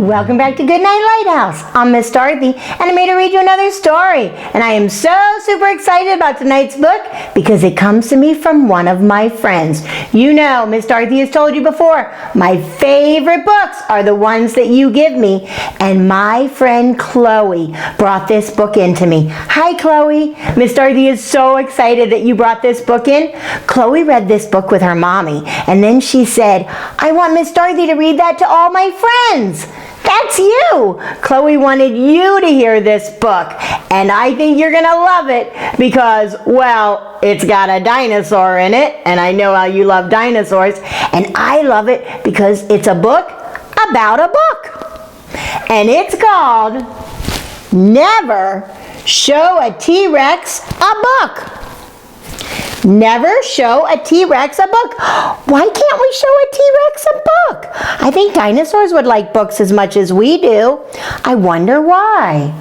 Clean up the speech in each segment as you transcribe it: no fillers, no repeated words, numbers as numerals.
Welcome back to Goodnight, Lighthouse. I'm Miss Dorothy, and I'm here to read you another story. And I am so super excited about tonight's book because it comes to me from one of my friends. You know, Miss Dorothy has told you before, my favorite books are the ones that you give me. And my friend Chloe brought this book into me. Hi, Chloe. Miss Dorothy is so excited that you brought this book in. Chloe read this book with her mommy, and then she said, I want Miss Dorothy to read that to all my friends. That's you! Chloe wanted you to hear this book, and I think you're gonna love it because, well, it's got a dinosaur in it, and I know how you love dinosaurs, and I love it because it's a book about a book. And it's called Never Show a T-Rex a Book. Never show a T-Rex a book. Why can't we show a T-Rex a book? I think dinosaurs would like books as much as we do. I wonder why.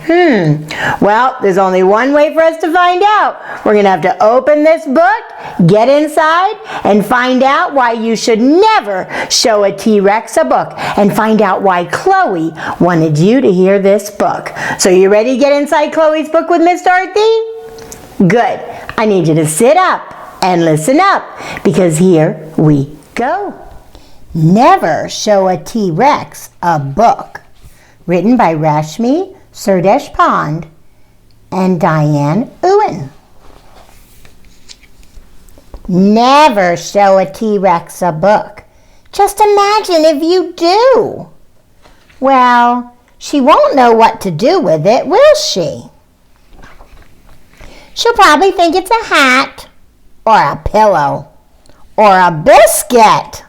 Well, there's only one way for us to find out. We're going to have to open this book, get inside, and find out why you should never show a T-Rex a book, and find out why Chloe wanted you to hear this book. So you ready to get inside Chloe's book with Miss Dorothy? Good. I need you to sit up and listen up, because here we go. Never Show a T-Rex a Book. Written by Rashmi Sirdeshpande and Diane Ewan. Never show a T-Rex a book. Just imagine if you do. Well, she won't know what to do with it, will she? She'll probably think it's a hat, or a pillow, or a biscuit.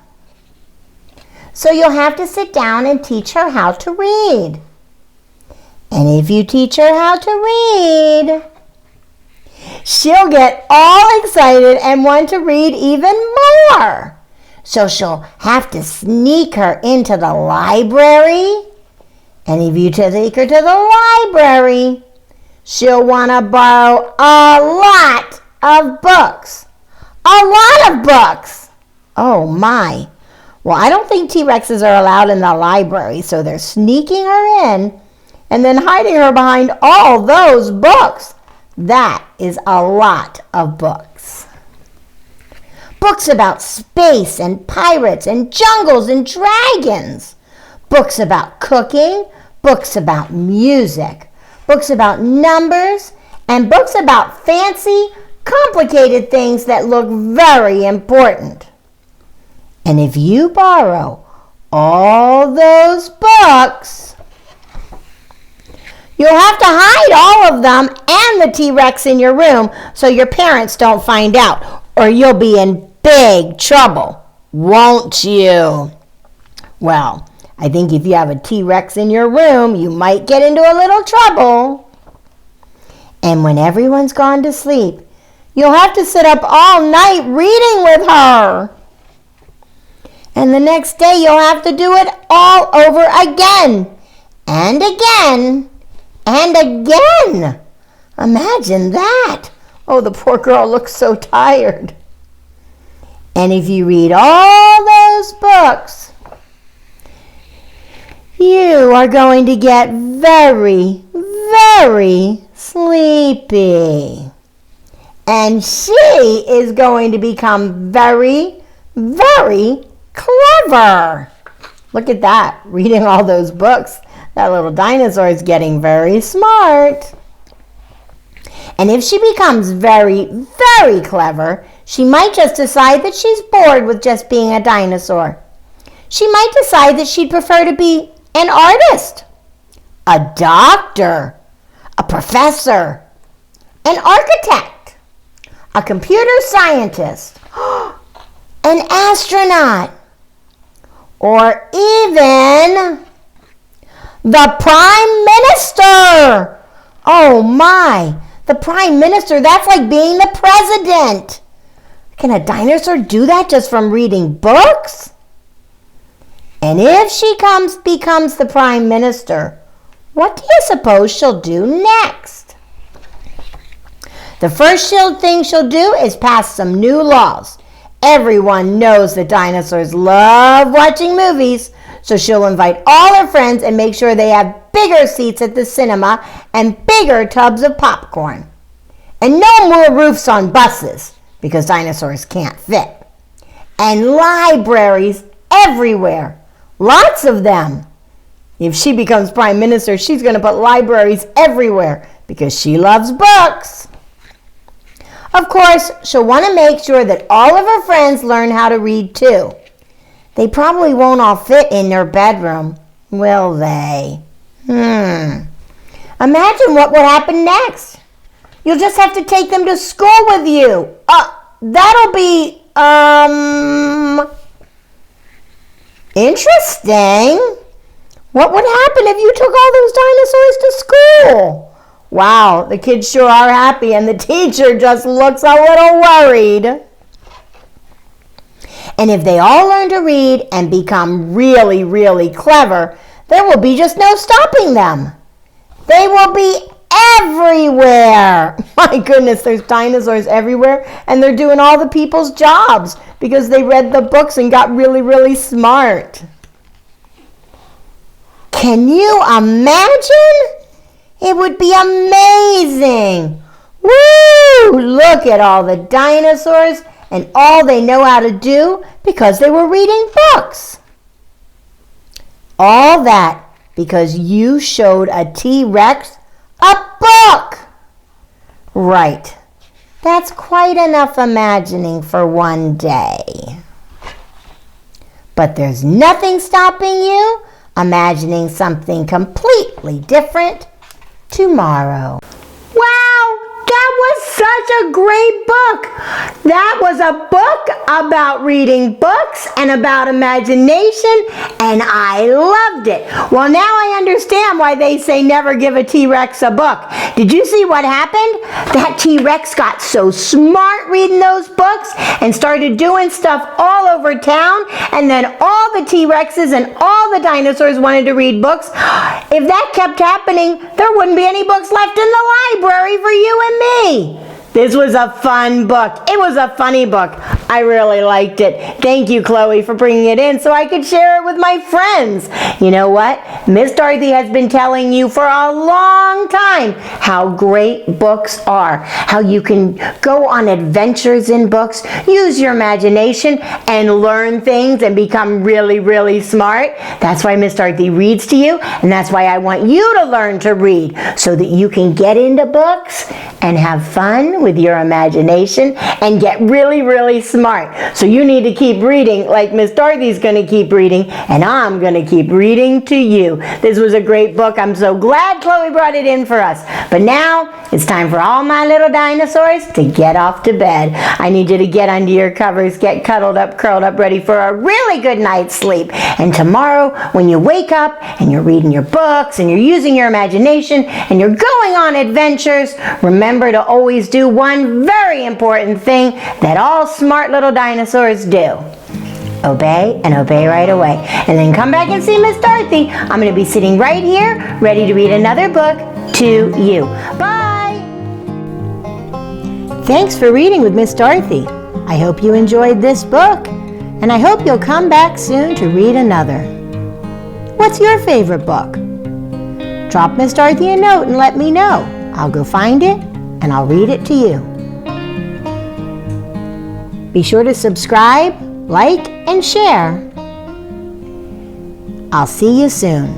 So you'll have to sit down and teach her how to read. And if you teach her how to read, she'll get all excited and want to read even more. So she'll have to sneak her into the library. And if you take her to the library, she'll want to borrow a lot of books. A lot of books! Oh my. Well, I don't think T-Rexes are allowed in the library, so they're sneaking her in and then hiding her behind all those books. That is a lot of books. Books about space and pirates and jungles and dragons. Books about cooking, books about music, books about numbers, and books about fancy, complicated things that look very important. And if you borrow all those books, you'll have to hide all of them and the T-Rex in your room so your parents don't find out, or you'll be in big trouble, won't you? Well, I think if you have a T-Rex in your room, you might get into a little trouble. And when everyone's gone to sleep, you'll have to sit up all night reading with her. And the next day you'll have to do it all over again. And again. And again. Imagine that. Oh, the poor girl looks so tired. And if you read all those books, you are going to get very, very sleepy. And she is going to become very, very clever. Look at that, reading all those books. That little dinosaur is getting very smart. And if she becomes very, very clever, she might just decide that she's bored with just being a dinosaur. She might decide that she'd prefer to be an artist, a doctor, a professor, an architect, a computer scientist, an astronaut, or even the Prime Minister. Oh my, the Prime Minister, that's like being the president. Can a dinosaur do that just from reading books? And if she becomes the Prime Minister, what do you suppose she'll do next? The first thing she'll do is pass some new laws. Everyone knows that dinosaurs love watching movies, So she'll invite all her friends and make sure they have bigger seats at the cinema and bigger tubs of popcorn. And no more roofs on buses, because dinosaurs can't fit. And libraries everywhere. Lots of them. If she becomes prime minister, she's going to put libraries everywhere because she loves books. Of course, she'll want to make sure that all of her friends learn how to read too. They probably won't all fit in their bedroom, will they? Imagine what would happen next. You'll just have to take them to school with you. That'll be, interesting. What would happen if you took all those dinosaurs to school? Wow, the kids sure are happy, and the teacher just looks a little worried. And if they all learn to read and become really, really clever, there will be just no stopping them. They will be everywhere. My goodness, there's dinosaurs everywhere, and they're doing all the people's jobs because they read the books and got really, really smart. Can you imagine? It would be amazing. Woo! Look at all the dinosaurs and all they know how to do because they were reading books. All that because you showed a T-Rex a book. Right. That's quite enough imagining for one day. But there's nothing stopping you imagining something completely different tomorrow. Wow, that was such a great book. That was a book about reading books and about imagination, and I loved it. Well, now I understand why they say never give a T-Rex a book. Did you see what happened? That T-Rex got so smart reading those books and started doing stuff all over town, and then all the T-Rexes and all the dinosaurs wanted to read books. If that kept happening, there wouldn't be any books left in the library for you and me. This was a fun book. It was a funny book. I really liked it. Thank you, Chloe, for bringing it in so I could share it with my friends. You know what? Miss Dorothy has been telling you for a long time how great books are, how you can go on adventures in books, use your imagination, and learn things and become really, really smart. That's why Miss Dorothy reads to you, and that's why I want you to learn to read so that you can get into books and have fun with your imagination and get really, really smart. So you need to keep reading like Miss Dorothy's going to keep reading, and I'm going to keep reading to you. This was a great book. I'm so glad Chloe brought it in for us. But now it's time for all my little dinosaurs to get off to bed. I need you to get under your covers, get cuddled up, curled up, ready for a really good night's sleep. And tomorrow, when you wake up and you're reading your books and you're using your imagination and you're going on adventures, remember to always do one very important thing that all smart little dinosaurs do. Obey, and obey right away. And then come back and see Miss Dorothy. I'm going to be sitting right here, ready to read another book to you. Bye! Thanks for reading with Miss Dorothy. I hope you enjoyed this book, and I hope you'll come back soon to read another. What's your favorite book? Drop Miss Dorothy a note and let me know. I'll go find it, and I'll read it to you. Be sure to subscribe, like, and share. I'll see you soon.